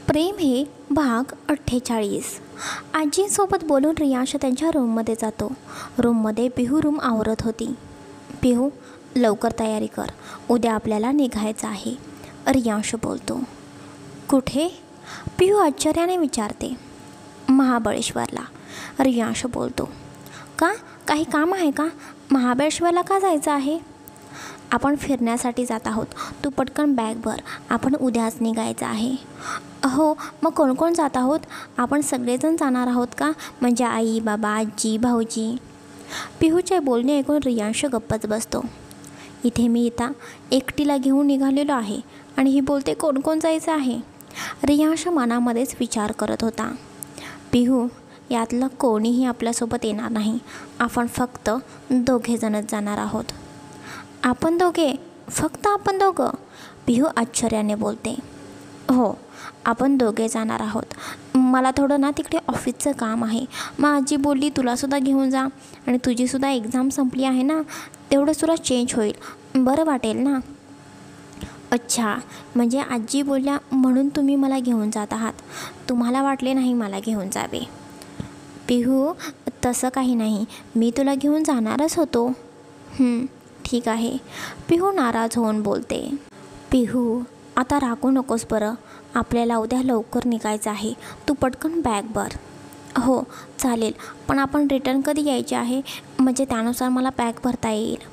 प्रेम हे भाग 48. आजींसोबत बोलून रियांश त्यांच्या रूममध्ये जातो. रूममध्ये पिहू रूम आवरत होती. पिहू, लवकर तयारी कर, उद्या आपल्याला निघायचं आहे, रियांश बोलतो. कुठे? पिहू आश्चर्याने विचारते. महाबळेश्वरला, रियांश बोलतो. का? काही काम आहे का? महाबळेश्वरला का जायचं आहे? आपण फिरण्यासाठी जात आहोत, तू पटकन बॅग भर, आपण उद्याच निघायचं आहे. हो, मग कोण कोण जात आहोत? आपण सगळेजण जाणार आहोत का? म्हणजे आई, बाबा, आजी, भाऊजी? पिहूचे बोलणे ऐकून रियांश गप्पच बसतो. इथे मी एकटीला घेऊन निघालेलो आहे आणि ही बोलते कोण कोण जायचं आहे. रियांश मनामध्येच विचार करत होता. पिहू, यातलं कोणीही आपल्यासोबत येणार नाही, आपण फक्त दोघेजणच जाणार आहोत. आपण दोघे? फक्त आपण दोघं? पिहू आश्चर्याने बोलते. हो, आपण दोघे जाणार आहोत. मला थोडं ना तिकडे ऑफिसचं काम आहे. मग आजी बोलली तुलासुद्धा घेऊन जा, आणि तुझीसुद्धा एक्झाम संपली आहे ना, तेवढं तुला चेंज होईल, बरं वाटेल ना. अच्छा, म्हणजे आजी बोलल्या म्हणून तुम्ही मला घेऊन जात आहात, तुम्हाला वाटले नाही मला घेऊन जावे. पिहू, तसं काही नाही, मी तुला घेऊन जाणारच होतो. ठीक आहे, पिहू नाराज होऊन बोलते. पिहू, आता रागू नकोस बरं, आपल्याला उद्या लवकर निघायचं आहे, तू पटकन बॅग भर. हो चालेल, पण आपण रिटर्न कधी यायचे आहे, म्हणजे त्यानुसार मला बॅग भरता येईल.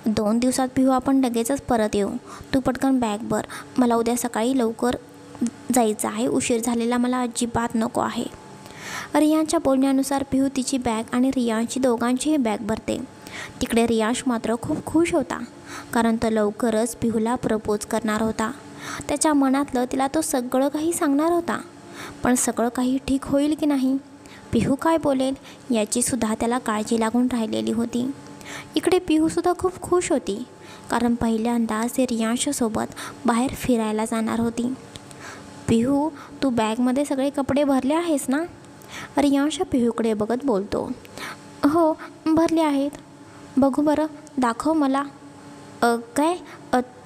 2 दिवसात पिहू, आपण लगेचच परत येऊ, तू पटकन बॅग भर, मला उद्या सकाळी लवकर जायचं आहे, उशीर झालेला मला अजिबात नको आहे. रियांच्या बोलण्यानुसार पिहू तिची बॅग आणि रियांची दोघांचीही बॅग भरते. तिकडे रियांश मात्र खूप खुश होता, कारण तो लवकरच पिहूला प्रपोज करणार होता. त्याच्या मनातलं तिला तो सगळं काही सांगणार होता. पण सगळं काही ठीक होईल की नाही, पिहू काय बोलेल याचीसुद्धा त्याला काळजी लागून राहिलेली होती. इकडे पिहूसुद्धा खूप खुश होती, कारण पहिल्यांदाच ते रियांशसोबत बाहेर फिरायला जाणार होती. पिहू, तू बॅगमध्ये सगळे कपडे भरले आहेस ना? रियांश पिहूकडे बघत बोलतो. हो, भरले आहेत. बघू बरं, दाखव मला. काय?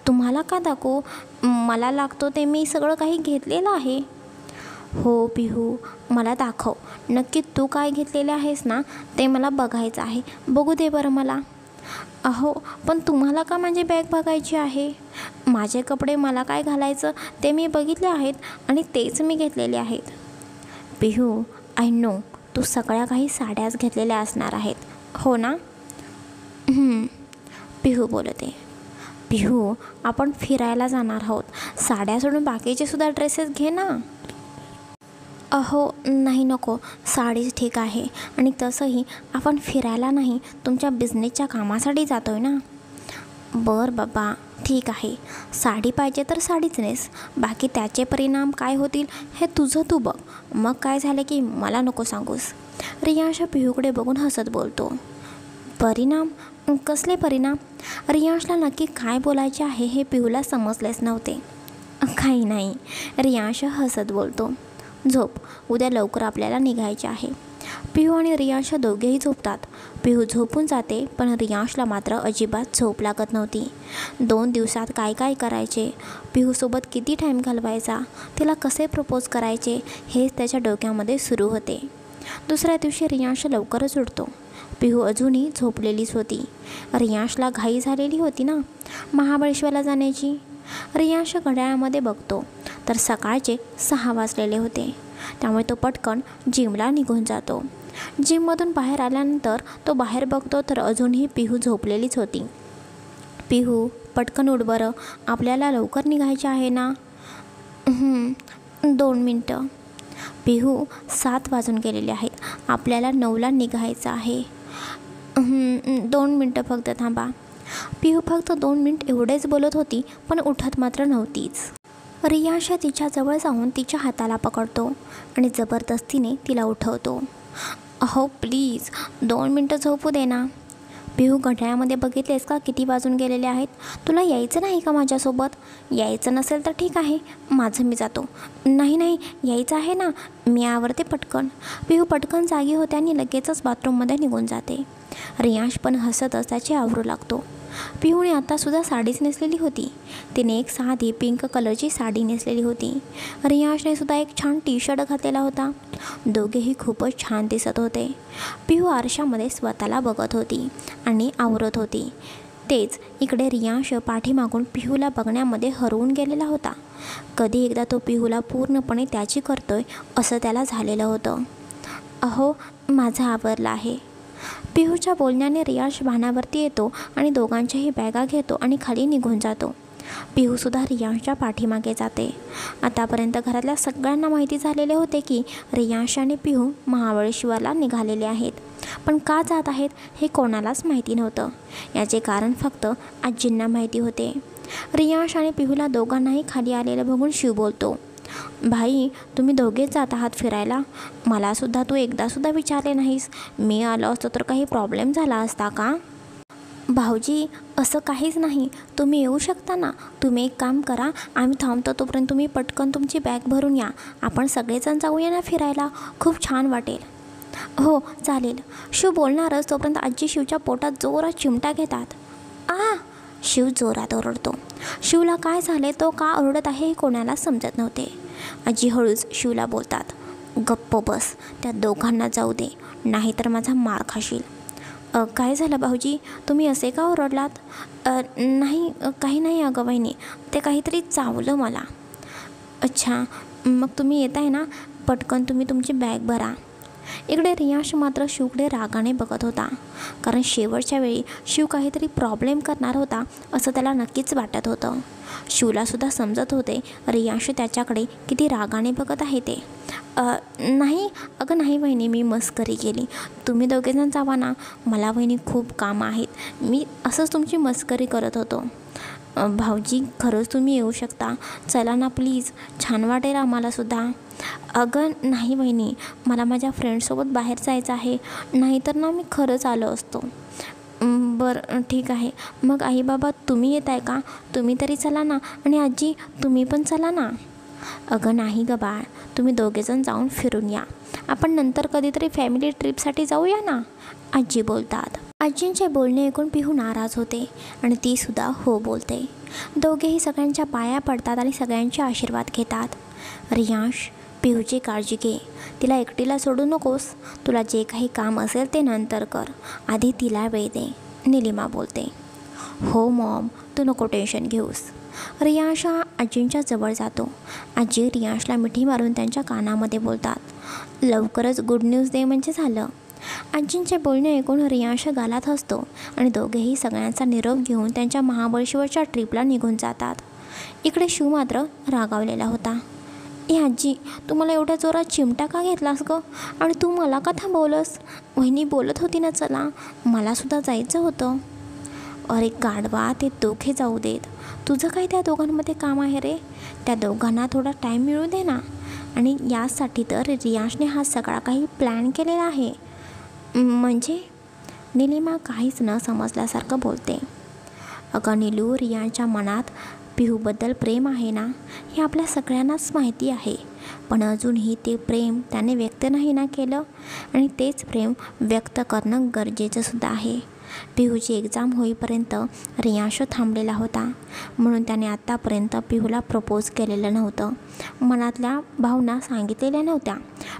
तुम्हाला का दाखवू? मला लागतो ते मी सगळं काही घेतलेलं आहे. हो पिहू, मला दाखव, नक्की तू काय घेतलेले आहेस ना, ते मला बघायचं आहे, बघू दे बरं मला. अहो, पण तुम्हाला का माझी बॅग बघायची आहे? माझे कपडे मला काय घालायचं ते मी बघितले आहेत आणि तेच मी घेतलेले आहेत. पिहू, आय नो, तू सगळ्या काही साड्याच घेतलेल्या असणार आहेत, हो ना? पिहू बोलते. पिहू, आपण फिरायला जाणार आहोत, साड्या सोडून बाकीचे सुद्धा ड्रेसेस घे ना. अहो नाही, नको, साडीच ठीक आहे, आणि तसंही आपण फिरायला नाही, तुमच्या बिझनेसच्या कामासाठी जातो आहे ना. बरं बाबा, ठीक आहे, साडी पाहिजे तर साडीच नेस, बाकी त्याचे परिणाम काय होतील हे तुझं तू बघ, मग काय झालं की मला नको सांगूस. रियांश पिहूकडे बघून हसत बोलतो. परिणाम? कसले परिणाम? रियांशला नक्की काय बोलायचे आहे हे पिहूला समजलेच नव्हते. काही नाही, रियांश हसत बोलतो. झोप, उद्या लवकर आपल्याला निघायचे आहे. पिहू आणि रियांश दोघेही झोपतात. पिहू झोपून जाते, पण रियांशला मात्र अजिबात झोप लागत नव्हती. 2 दिवसात काय काय करायचे, पिहूसोबत किती टाईम घालवायचा, तिला कसे प्रपोज करायचे, हेच त्याच्या डोक्यामध्ये सुरू होते. दुसऱ्या दिवशी रियांश लवकरच उठतो. पिहू अजूनही झोपलेलीच होती. रियांशला घाई झालेली होती ना महाबळेश्वरला जाण्याची. रियांश घड्याळामध्ये बघतो तर सकाळचे 6 वाजलेले होते. त्यामुळे तो पटकन जिमला निघून जातो. जिममधून बाहेर आल्यानंतर तो बाहेर बघतो तर अजूनही पिहू झोपलेलीच होती. पिहू, पटकन उठ बरं, आपल्याला लवकर निघायचे आहे ना. 2 मिनटं. पिहू, 7 वाजून गेलेले आहेत, आपल्याला 9ला निघायचं आहे. 2 मिनटं फक्त थांबा. पिहू फक्त 2 मिनिट एवढेच बोलत होती, पण उठत मात्र नव्हतीच. रियांश तिच्याजवळ जाऊन तिच्या हाताला पकडतो आणि जबरदस्तीने तिला उठवतो. अहो प्लीज, 2 मिनटं झोपू दे ना. पिहू, घड्याळामध्ये बघितलेस का किती वाजून गेलेले आहेत? तुला यायचं नाही का माझ्यासोबत? यायचं नसेल तर ठीक आहे, माझं मी जातो. नाही नाही, यायचं आहे ना, मी आवरते पटकन. पिहू पटकन जागी होते आणि लगेचच बाथरूममध्ये निघून जाते. रियांश पण हसतच त्याची आवरू लागतो. पिहूने आत्तासुद्धा साडीच नेसलेली होती. तिने एक साधी पिंक कलरची साडी नेसलेली होती. रियांशने सुद्धा एक छान टी शर्ट घातलेला होता. दोघेही खूपच छान दिसत होते. पिहू आरशामध्ये स्वतःला बघत होती आणि आवरत होती. तेच इकडे रियांश पाठीमागून पिहूला बघण्यामध्ये हरवून गेलेला होता. कधी एकदा तो पिहूला पूर्णपणे त्याची करतोय असं त्याला झालेलं होतं. अहो, माझं आवरलं आहे. पिहूच्या बोलण्याने रियांश भानावरती येतो आणि दोघांच्याही बॅगा घेतो आणि खाली निघून जातो. पिहूसुद्धा रियांशच्या पाठीमागे जाते. आतापर्यंत घरातल्या सगळ्यांना माहिती झालेले होते की रियांश आणि पिहू महाबळेश्वरला निघालेले आहेत. पण का जात आहेत हे कोणालाच माहिती नव्हतं. याचे कारण फक्त आजींना माहिती होते. रियांश आणि पिहूला दोघांनाही खाली आलेलं बघून शिव बोलतो, भाई, तुम्ही दोघेच जात आहात फिरायला? मलासुद्धा तू एकदासुद्धा विचारले नाहीस. मी आलो असतो तर काही प्रॉब्लेम झाला असता का? भाऊजी, असं काहीच नाही. तुम्ही येऊ शकता ना. तुम्ही एक काम करा, आम्ही थांबतो तोपर्यंत तुम्ही पटकन तुमची बॅग भरून या. आपण सगळेजण जाऊया ना फिरायला. खूप छान वाटेल. हो, चालेल. शिव बोलणारच तोपर्यंत आजी शिवच्या पोटात जोरात चिमटा घेतात. आ! शिव जोरात ओरडतो. शिवला काय झाले, तो का ओरडत आहे हे कोणाला समजत नव्हते. आजी हळूच शिवला बोलतात, गप्प बस. त्या दोघांना जाऊ दे, नाहीतर माझा मार खाशील. काय झालं भाऊजी, तुम्ही असे का ओरडलात? नाही, काही नाही अगं वहिनी, ते काहीतरी चावलं मला. अच्छा, मग तुम्ही येत आहे ना, पटकन तुम्ही तुमची बॅग भरा. इकडे रियांश मात्र शिवकडे रागाने बघत होता. कारण शेवटच्या वेळी शिव काहीतरी प्रॉब्लेम करणार होता असं त्याला नक्कीच वाटत होतं. शिवलासुद्धा समजत होते रियांश त्याच्याकडे किती रागाने बघत आहे ते. नाही अगं नाही वहिनी, मी मस्करी केली. तुम्ही दोघेजण जावा ना, मला वहिनी खूप कामं आहेत. मी असंच तुमची मस्करी करत होतो. भाऊजी, खरंच तुम्ही येऊ शकता. चला ना प्लीज, छान वाटेल आम्हालासुद्धा. अगं नाही वहिनी, मला माझ्या फ्रेंडसोबत बाहेर जायचं आहे, नाहीतर ना मी खरंच आलो असतो. बरं ठीक आहे. मग आई बाबा तुम्ही येत आहे का? तुम्ही तरी चला ना. आणि आजी तुम्ही पण चला ना. अगं नाही गं बाळ, तुम्ही दोघेजण जाऊन फिरून या. आपण नंतर कधीतरी फॅमिली ट्रिपसाठी जाऊया ना, आजी बोलतात. आजींचे बोलणे ऐकून पिहू नाराज होते आणि तीसुद्धा हो बोलते. दोघेही सगळ्यांच्या पाया पडतात आणि सगळ्यांचे आशीर्वाद घेतात. रियांश, पिहूची काळजी घे. तिला एकटीला सोडू नकोस. तुला जे काही काम असेल ते नंतर कर, आधी तिला वेळ दे, निलिमा बोलते. हो मॉम, तू नको टेन्शन घेऊस. रियांश आजींच्या जवळ जातो. आजी रियांशला मिठी मारून त्यांच्या कानामध्ये बोलतात, लवकरच गुड न्यूज दे म्हणजे झालं. आजींचे बोलणे ऐकून रियांश गालात हसतो आणि दोघेही सगळ्यांचा निरोप घेऊन त्यांच्या महाबळेश्वरच्या ट्रिपला निघून जातात. इकडे शिव मात्र रागावलेला होता. ए आजी, तू मला एवढ्या जोरात चिमटा का घेतलास गं? आणि तू मला का थांबवलंस? वहिनी बोलत होती ना चला, मलासुद्धा जायचं होतं. अरे गाढवा, ते दोघे जाऊ देत. तुझं काय त्या दोघांमध्ये काम आहे रे? त्या दोघांना थोडा टाईम मिळू दे ना. आणि यासाठी तर रियांशने हा सगळा काही प्लॅन केलेला आहे. म्हणजे? निलिमा काहीच न समजल्यासारखं बोलते. अगं नीलू, रियांच्या मनात पिहूबद्दल प्रेम आहे ना, हे आपल्या सगळ्यांनाच माहिती आहे. पण अजूनही ते प्रेम त्याने व्यक्त नाही ना केलं, आणि तेच प्रेम व्यक्त करणं गरजेचंसुद्धा आहे. पिहूची एक्झाम होईपर्यंत रियांश थांबलेला होता, म्हणून त्याने आत्तापर्यंत पिहूला प्रपोज केलेलं नव्हतं. मनातल्या भावना सांगितलेल्या नव्हत्या.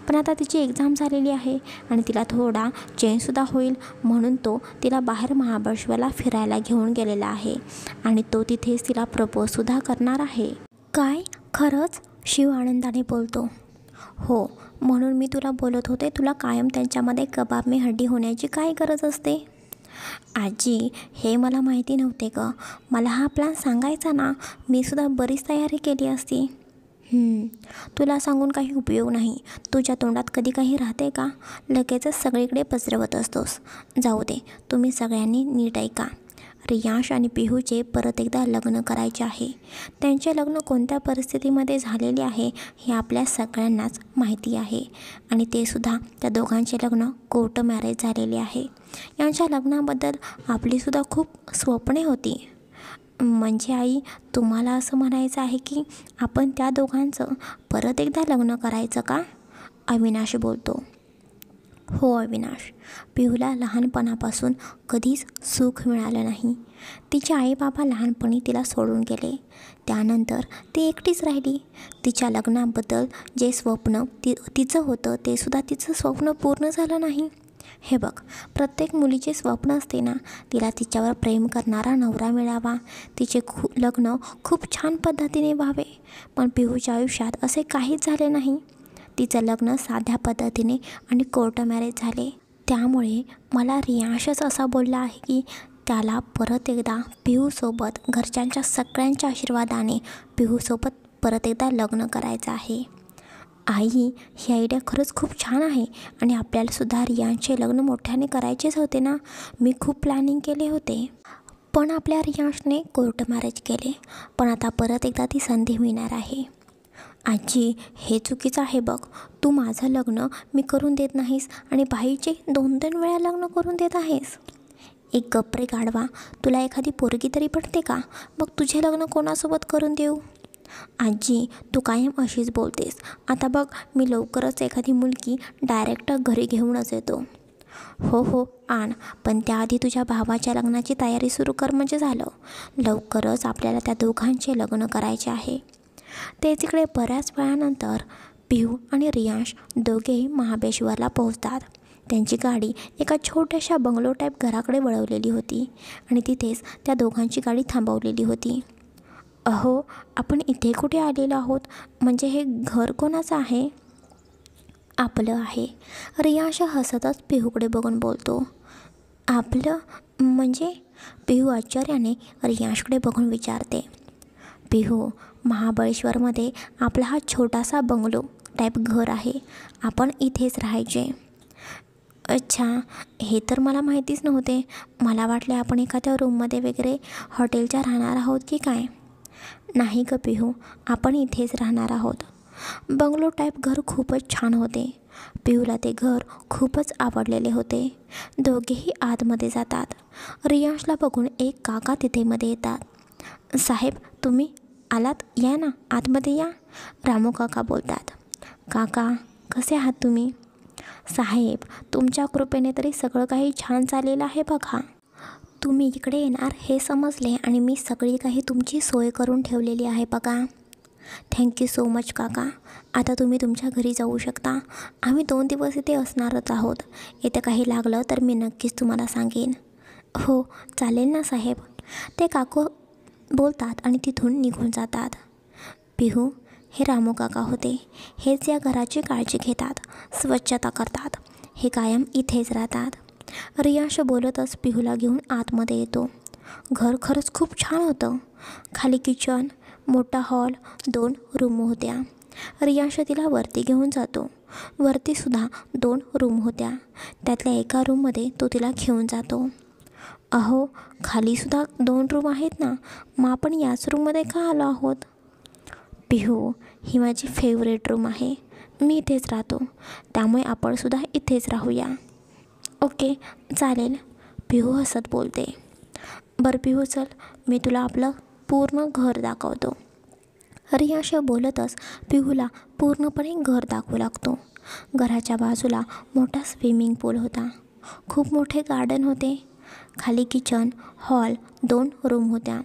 पण आता तिची एक्झाम झालेली आहे आणि तिला थोडा चेंजसुद्धा होईल, म्हणून तो तिला बाहेर महाबळेश्वरला फिरायला घेऊन गेलेला आहे आणि तो तिथेच तिला प्रपोजसुद्धा करणार आहे. काय खरंच? शिव आनंदाने बोलतो. हो, म्हणून मी तुला बोलत होते, तुला कायम त्यांच्यामध्ये कबाब में हड्डी होण्याची काय गरज असते? आजी, हे मला माहिती नव्हते गं. मला हा प्लॅन सांगायचा ना, मी सुद्धा बरीच तयारी केली असती. तुला सांगून काही उपयोग नाही. तुझ्या तोंडात कधी काही राहते का? लगेचच सगळीकडे पसरवत असतोस. जाऊ दे, तुम्ही सगळ्यांनी नीट ऐका. रियांश आणि पिहूचे परत एकदा लग्न करायचे आहे. त्यांचे लग्न कोणत्या परिस्थितीमध्ये झालेले आहे हे आपल्या सगळ्यांनाच माहिती आहे. आणि ते सुद्धा त्या दोघांचे लग्न कोर्ट मॅरेज झालेले आहे. यांच्या लग्नाबद्दल आपलीसुद्धा खूप स्वप्ने होती. म्हणजे आई, तुम्हाला असं म्हणायचं आहे की आपण त्या दोघांचं परत एकदा लग्न करायचं का? अविनाश बोलतो. हो अविनाश, पिहूला लहानपणापासून कधीच सुख मिळालं नाही. तिचे आई बाबा लहानपणी तिला सोडून गेले. त्यानंतर ती एकटीच राहिली. तिच्या लग्नाबद्दल जे स्वप्न तिचं होतं ते सुद्धा तिचं स्वप्न पूर्ण झालं नाही. हे बघ, प्रत्येक मुलीचे स्वप्न असते ना, तिला तिच्यावर प्रेम करणारा नवरा मिळावा, तिचे लग्न खूप छान पद्धतीने व्हावे. पण पिहूच्या आयुष्यात असे काहीच झाले नाही. तिचं लग्न साध्या पद्धतीने आणि कोर्ट मॅरेज झाले. त्यामुळे मला रियांशच असा बोलला आहे की त्याला परत एकदा पिहूसोबत घरच्यांच्या सगळ्यांच्या आशीर्वादाने पिहूसोबत परत एकदा लग्न करायचं आहे. आई, ही आयडिया खरंच खूप छान आहे आणि आपल्यालासुद्धा रियांशचे लग्न मोठ्याने करायचेच होते ना. मी खूप प्लॅनिंग केले होते. पण आपल्या रियांशने कोर्ट मॅरेज केले. पण आता परत एकदा ती संधी मिळणार आहे. आजी, हे चुकीचं आहे बघ. तू माझं लग्न मी करून देत नाहीस आणि बाईचे 2-2 वेळा लग्न करून देत आहेस. एक गप्रे गाढवा, तुला एखादी पोरगी तरी पडते का? मग तुझे लग्न कोणासोबत करून देऊ? आजी, तू कायम अशीच बोलतेस. आता बघ, मी लवकरच एखादी मुलगी डायरेक्ट घरी घेऊनच येतो. हो हो आण, पण त्याआधी तुझ्या भावाच्या लग्नाची तयारी सुरू कर म्हणजे झालं. लवकरच आपल्याला त्या दोघांचे लग्न करायचे आहे. तेच इकडे बऱ्याच वेळानंतर पिहू आणि रियांश दोघेही महाबळेश्वरला पोहोचतात. त्यांची गाडी एका छोट्याशा बंगलो टाईप घराकडे वळवलेली होती आणि तिथेच त्या दोघांची गाडी थांबवलेली होती. अहो, आपण इथे कुठे आलेलो आहोत? म्हणजे हे घर कोणाचं आहे? आपलं आहे. रियांश हसतच पिहूकडे बघून बोलतो. आपलं म्हणजे? पिहू आश्चर्याने रियांशकडे बघून विचारते. पिहू, महाबळेश्वरमध्ये आपला हा छोटासा बंगलो टाईप घर आहे. आपण इथेच राहायचे. अच्छा, हे तर मला माहितीच नव्हते. मला वाटले आपण एखाद्या रूममध्ये वगैरे हॉटेलच्या राहणार आहोत की काय. नाही ग पिहू, आपण इथेच राहणार आहोत. बंगलो टाईप घर खूपच छान होते. पिहूला ते घर खूपच आवडलेले होते. दोघेही आतमध्ये जातात. रियांशला बघून एक काका तिथे मध्ये येतात. साहेब, तुम्ही आलात? या ना, आतमध्ये या, रामू काका बोलतात. काका, कसे आहात तुम्ही? साहेब, तुमच्या कृपेने तरी सगळं काही छान चाललेलं आहे बघा. तुम्ही इकडे येणार हे समजले आणि मी सगळी काही तुमची सोय करून ठेवलेली आहे बघा. थँक्यू सो मच काका. आता तुम्ही तुमच्या घरी जाऊ शकता. आम्ही 2 दिवस इथे असणारच आहोत. इथे काही लागलं तर मी नक्कीच तुम्हाला सांगेन. हो, चालेल ना साहेब, ते काकू बोलतात आणि तिथून निघून जातात. पिहू, हे रामू काका होते. हेच या घराची काळजी घेतात, स्वच्छता करतात. हे कायम इथेच राहतात. रियांश बोलतच पिहूला घेऊन आतमध्ये येतो. घर खरंच खूप छान होतं. खाली किचन, मोठा हॉल, 2 रूम होत्या. रियांश तिला वरती घेऊन जातो. वरतीसुद्धा 2 रूम होत्या. त्यातल्या एका रूममध्ये तो तिला घेऊन जातो. अहो, खालीसुद्धा 2 रूम आहेत ना, मग आपण याच रूममध्ये का आलो आहोत? पिहू, ही माझी फेवरेट रूम आहे. मी इथेच राहतो, त्यामुळे आपणसुद्धा इथेच राहूया. ओके, चालेल, पिहू हसत बोलते. बरं पिहू, चल, मी तुला आपलं पूर्ण घर दाखवतो. रियांश बोलतच पिहूला पूर्णपणे घर दाखवू लागतो. घराच्या बाजूला मोठा स्विमिंग पूल होता. खूप मोठे गार्डन होते. खाली किचन, हॉल, 2 रूम होत्या.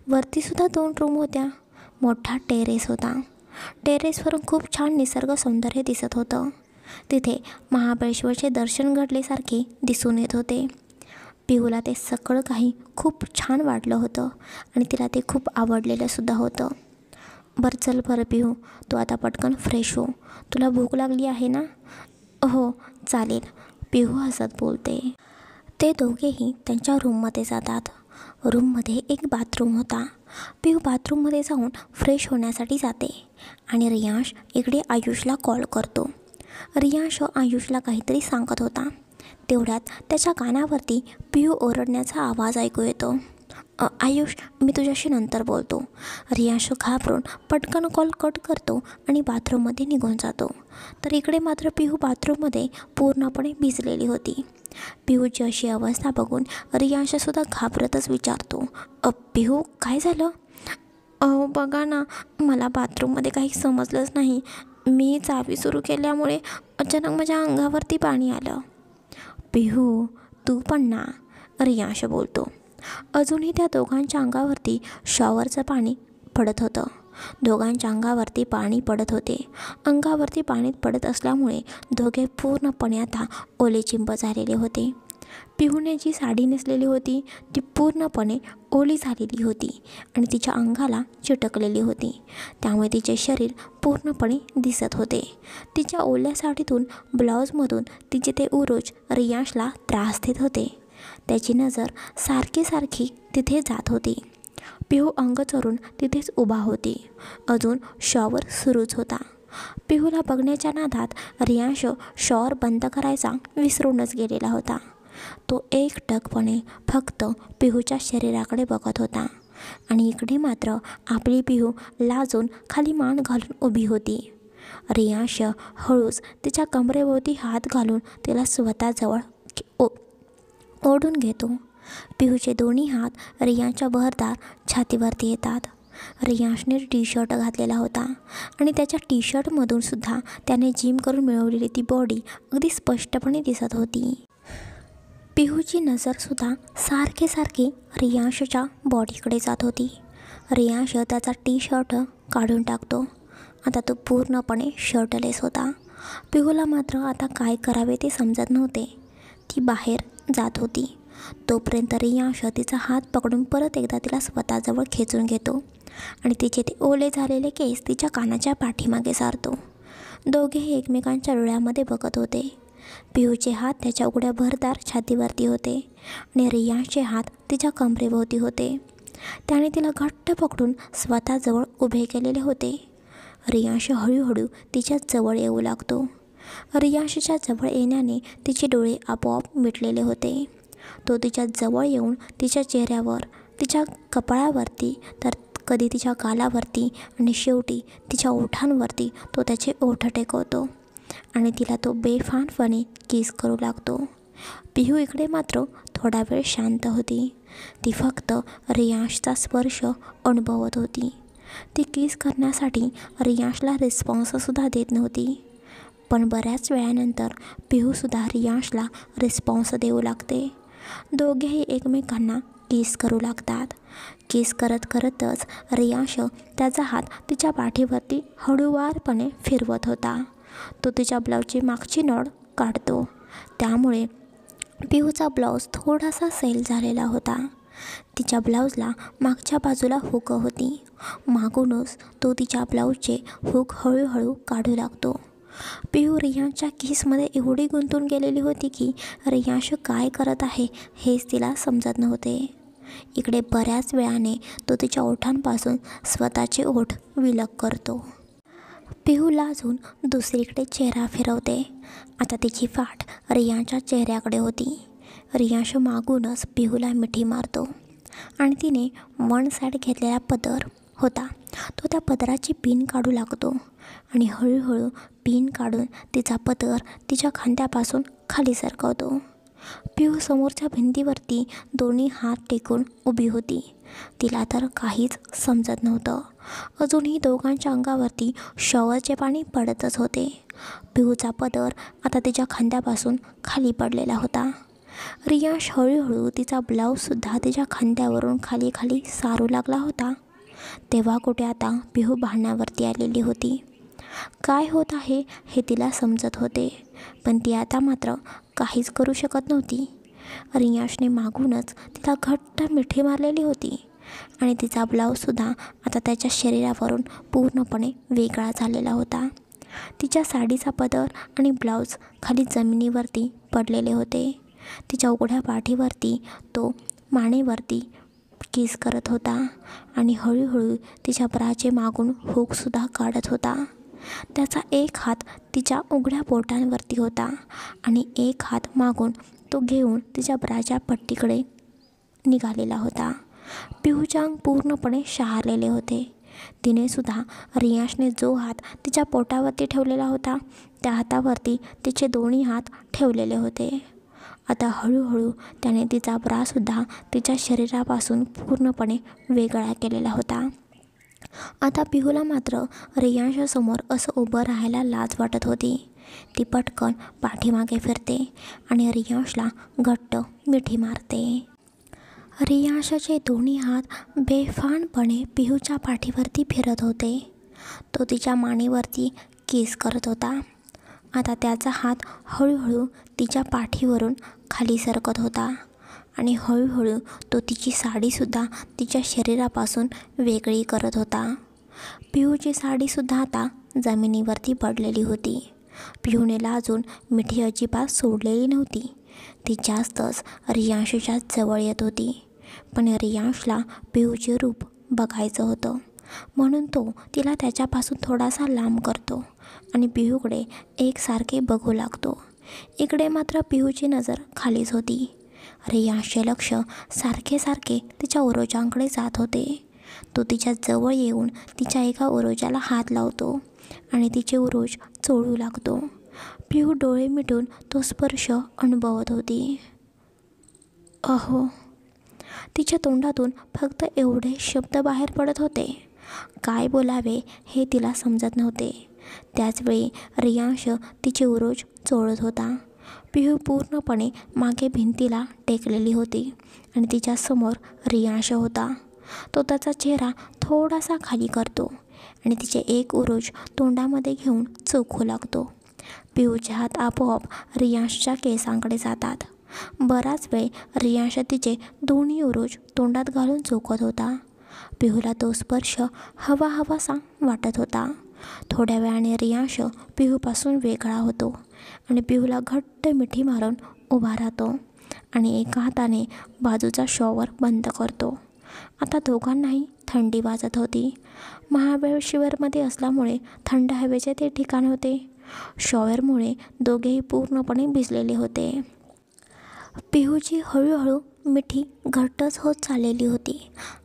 वरतीसुद्धा 2 रूम होत्या. मोठा टेरेस होता. टेरेसवरून खूप छान निसर्ग सौंदर्य दिसत होतं. तिथे महाबळेश्वरचे दर्शन घडल्यासारखे दिसून येत होते. पिहूला ते सगळं काही खूप छान वाटलं होतं आणि तिला ते खूप आवडलेलंसुद्धा होतं. बरं चल बरं पिहू, तू आता पटकन फ्रेश हो. तुला भूक लागली आहे ना? हो, चालेल, पिहू हसत बोलते. ते दोघेही त्यांच्या रूममध्ये जातात. रूममध्ये एक बाथरूम होता. पिहू बाथरूममध्ये जाऊन फ्रेश होण्यासाठी जाते आणि रियांश इकडे आयुषला कॉल करतो. रियांश आयुषला काहीतरी सांगत होता. तेवढ्यात त्याच्या कानावरती पिहू ओरडण्याचा आवाज ऐकू येतो. आयुष, मी तुझ्याशी नंतर बोलतो. रियांश घाबरून पटकन कॉल कट करतो आणि बाथरूममध्ये निघून जातो. तर इकडे मात्र पिहू बाथरूममध्ये पूर्णपणे भिजलेली होती. पिहूची अशी अवस्था बघून रियांशसुद्धा घाबरतच विचारतो, पिहू काय झालं? अहो बघा ना, मला बाथरूममध्ये काही समजलंच नाही. मी चावी सुरू केल्यामुळे अचानक माझ्या अंगावरती पाणी आलं. पिहू, तू पण ना, रियांश बोलतो. अजूनही त्या दोघांच्या अंगावरती शॉवरचं पाणी पडत होतं. दोघांच्या अंगावरती पाणी पडत होते. अंगावरती पाणी पडत असल्यामुळे दोघे पूर्णपणे आता ओलेचिंब झालेले होते. पिहूने जी साडी नेसलेली होती ती पूर्णपणे ओली झालेली होती आणि तिच्या अंगाला चिटकलेली होती. त्यामुळे तिचे शरीर पूर्णपणे दिसत होते. तिच्या ओल्या साडीतून ब्लाऊजमधून तिचे ते उरोज रियांशला त्रास देत होते. त्याची नजर सारखी तिथे जात होती. पिहू अंग चोरून तिथेच उभा होती. अजून शॉवर सुरूच होता. पिहूला बघण्याच्या नादात रियांश शॉवर बंद करायचा विसरूनच गेलेला होता. तो एकटकपणे फक्त पिहूच्या शरीराकडे बघत होता आणि इकडे मात्र आपली पिहू लाजून खाली मान घालून उभी होती. रियांश हळूच तिच्या कमरेभोवती हात घालून तिला स्वतःजवळ ओढून घेतो. पिहूचे दोन्ही हात रियांशच्या बहरदार छातीवरती येतात. रियांशने टी शर्ट घातलेला होता आणि त्याच्या टी शर्टमधून सुद्धा त्याने जिम करून मिळवलेली ती बॉडी अगदी स्पष्टपणे दिसत होती. पिहूची नजरसुद्धा सारखी रियांशच्या बॉडीकडे जात होती. रियांश त्याचा टी शर्ट काढून टाकतो. आता तो पूर्णपणे शर्टलेस होता. पिहूला मात्र आता काय करावे ते समजत नव्हते. ती बाहेर जात होती. तोपर्यंत रियांश तिचा हात पकडून परत एकदा तिला स्वतःजवळ खेचून घेतो आणि तिचे ते ओले झालेले केस तिच्या कानाच्या पाठीमागे सारतो. दोघेही एकमेकांच्या डोळ्यामध्ये बघत होते. पिहूचे हात त्याच्या उघड्या भरदार छातीवरती होते आणि रियांशचे हात तिच्या कमरेभोवती होते. त्याने तिला घट्ट पकडून स्वतःजवळ उभे केलेले होते. रियांश हळूहळू तिच्या जवळ येऊ लागतो. रियांशच्या जवळ येण्याने तिचे डोळे आपोआप मिटलेले होते. तो तिच्या जवळ येऊन तिच्या चेहऱ्यावर, तिच्या कपाळावरती, तर कधी तिच्या गालावरती आणि शेवटी तिच्या ओठांवरती तो त्याचे ओठ टेकवतो आणि तिला तो बेफानपणे किस करू लागतो. पिहू इकडे मात्र थोडा वेळ शांत होती. ती फक्त रियांशचा स्पर्श अनुभवत होती. ती किस करण्यासाठी रियांशला रिस्पॉन्ससुद्धा देत नव्हती. पण बऱ्याच वेळानंतर पिहूसुद्धा रियांशला रिस्पॉन्स देऊ लागते. दोघेही एकमेकांना किस करू लागतात. किस करतच रियांश त्याचा हात तिच्या पाठीवरती हळूवारपणे फिरवत होता. तो तिच्या ब्लाऊजची मागची नळ काढतो. त्यामुळे पिहूचा ब्लाऊज थोडासा सैल झालेला होता. तिच्या ब्लाऊजला मागच्या बाजूला हुक होती. मागूनच तो तिच्या ब्लाऊजचे हुक हळूहळू काढू लागतो. पिहू रियांशच्या किसमध्ये एवढी गुंतून गेलेली होती की रियांश काय करत आहे हेच तिला समजत नव्हते. इकडे बऱ्याच वेळाने तो तिच्या ओठांपासून स्वतःचे ओठ विलग करतो. पिहू लाजून दुसरीकडे चेहरा फिरवते. आता तिची पाठ रियांशच्या चेहऱ्याकडे होती. रियांश मागूनच पिहूला मिठी मारतो आणि तिने वन साईड घेतलेला पदर होता तो त्या पदराची पिन काढू लागतो आणि हळूहळू पिन काढून तिचा पदर तिच्या खांद्यापासून खाली सरकवतो. पिहू समोरच्या भिंतीवरती दोन्ही हात टेकून उभी होती. तिला तर काहीच समजत नव्हतं. अजूनही दोघांच्या अंगावरती शॉवरचे पाणी पडतच होते. पिहूचा पदर आता तिच्या खांद्यापासून खाली पडलेला होता. रियांश हळूहळू तिचा ब्लाऊजसुद्धा तिच्या खांद्यावरून खाली सारू लागला होता. तेव्हा कुठे आता पिहू भांडण्यावरती आलेली होती. काय होत आहे हे तिला समजत होते, पण ती आता मात्र काहीच करू शकत नव्हती. रियांशने मागूनच तिला घट्ट मिठी मारलेली होती आणि तिचा ब्लाऊजसुद्धा आता त्याच्या शरीरावरून पूर्णपणे वेगळा झालेला होता. तिच्या साडीचा पदर आणि ब्लाऊज खाली जमिनीवरती पडलेले होते. तिच्या उघड्या पाठीवरती तो मानेवरती किस करत होता आणि हळूहळू तिच्या ब्राचे मागून हुकसुद्धा काढत होता. त्याचा एक हात तिच्या उघड्या बोटांवरती होता आणि एक हात मागून तो घेऊन तिच्या ब्राच्या पट्टीकडे निघालेला होता. पिहूचे अंग पूर्णपणे शहारलेले होते. तिने सुद्धा रियांशने जो हात तिच्या पोटावरती ठेवलेला होता त्या हातावरती तिचे दोन्ही हात ठेवलेले होते. आता हळूहळू त्याने तिचा ब्रासुद्धा तिच्या शरीरापासून पूर्णपणे वेगळा केलेला होता. आता पिहूला मात्र रियांशासमोर असं उभं राहायला लाज वाटत होती. ती पटकन पाठीमागे फिरते आणि रियांशला घट्ट मिठी मारते. रियांशाचे दोन्ही हात बेफानपणे पिहूच्या पाठीवरती फिरत होते. तो तिच्या मानेवरती किस करत होता. आता त्याचा हात हळूहळू तिच्या पाठीवरून खाली सरकत होता आणि हळूहळू तो तिची साडीसुद्धा तिच्या शरीरापासून वेगळी करत होता. पिहूची साडीसुद्धा आता जमिनीवरती पडलेली होती. पिहूने लाजून मिठी अजिबात सोडलेली नव्हती. ती जास्तच रियांशच्या जवळ येत होती. पण रियांशला पिहूचे रूप बघायचं होतं, म्हणून तो तिला त्याच्यापासून थोडासा लांब करतो आणि पिहूकडे एकसारखे बघू लागतो. इकडे मात्र पिहूची नजर खालीच होती. रियांशचे लक्ष सारखे सारखे तिच्या उरोजांकडे जात होते. तो तिच्या जवळ येऊन तिच्या एका उरोजाला हात लावतो आणि तिचे उरोज चोळू लागतो. पिहू डोळे मिटून तो स्पर्श अनुभवत होती. अहो. तिच्या तोंडातून फक्त एवढे शब्द बाहेर पडत होते. काय बोलावे हे तिला समजत नव्हते. त्याचवेळी रियांश तिचे उरोज चोळत होता. पिहू पूर्णपणे मागे भिंतीला टेकलेली होती आणि तिच्यासमोर रियांश होता. तो त्याचा चेहरा थोडासा खाली करतो आणि तिचे एक उरोज तोंडामध्ये घेऊन चोखू लागतो. पिहूचे हात आपोआप रियांशच्या केसांकडे जातात. बराच वेळ रियांश तिचे दोन्ही उरोज तोंडात घालून चोखत होता. पिहूला तो स्पर्श हवा हवासा वाटत होता. थोड्या वेळाने रियांश पिहूपासून वेगळा होतो आणि पिहूला घट्ट मिठी मारून उभा राहतो आणि एका हाताने बाजूचा शॉवर बंद करतो. आता दोघांनाही थंडी वाजत होती. महाबळेश्वरमध्ये असल्यामुळे थंड हवेचे ते ठिकाण होते. शॉवरमुळे दोघेही पूर्णपणे भिजलेले होते. पिहूची हळूहळू मिठी घट्टच होत चाललेली होती,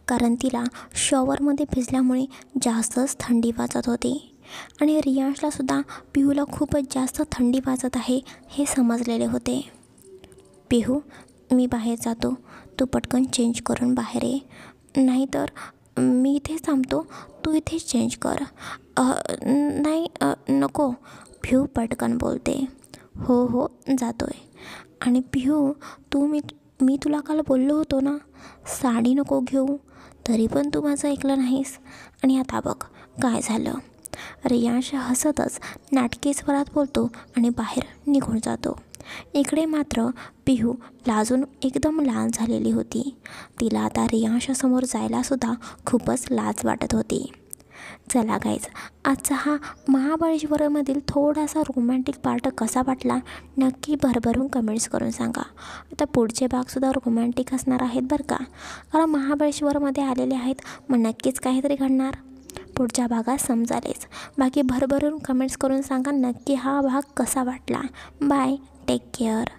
कारण तिला शॉवरमध्ये भिजल्यामुळे जास्तच थंडी वाजत होती आणि रियांशलासुद्धा पिहूला खूपच जास्त थंडी वाजत आहे हे समजलेले होते. पिहू, मी बाहेर जातो, तू पटकन चेंज करून बाहेर ये, नाहीतर मी इथेच थांबतो, तू इथेच चेंज कर. नाही नको, पिहू पटकन बोलते. हो हो जातोय. आणि पिहू, मी तुला काल बोललो होतो ना, साडी नको घेऊ, तरी पण तू माझं ऐकलं नाहीस आणि आता बघ काय झालं. रियांश हसतच नाटकी स्वरात बोलतो आणि बाहेर निघून जातो. इकडे मात्र पिहू लाजून एकदम लाल झालेली होती. तिला आता रियांशासमोर जायलासुद्धा खूपच लाज वाटत होती. चला गाईज, आजचा हा महाबळेश्वरमधील थोडासा रोमॅन्टिक पार्ट कसा वाटला नक्की भरभरून कमेंट्स करून सांगा. आता पुढचे भागसुद्धा रोमॅन्टिक असणार आहेत बरं का, कारण महाबळेश्वरमध्ये आलेले आहेत, मग नक्कीच काहीतरी घडणार. पुढच्या भागात समजालेच. बाकी भरभरून कमेंट्स करून सांगा नक्की हा भाग कसा वाटला. Bye, take care.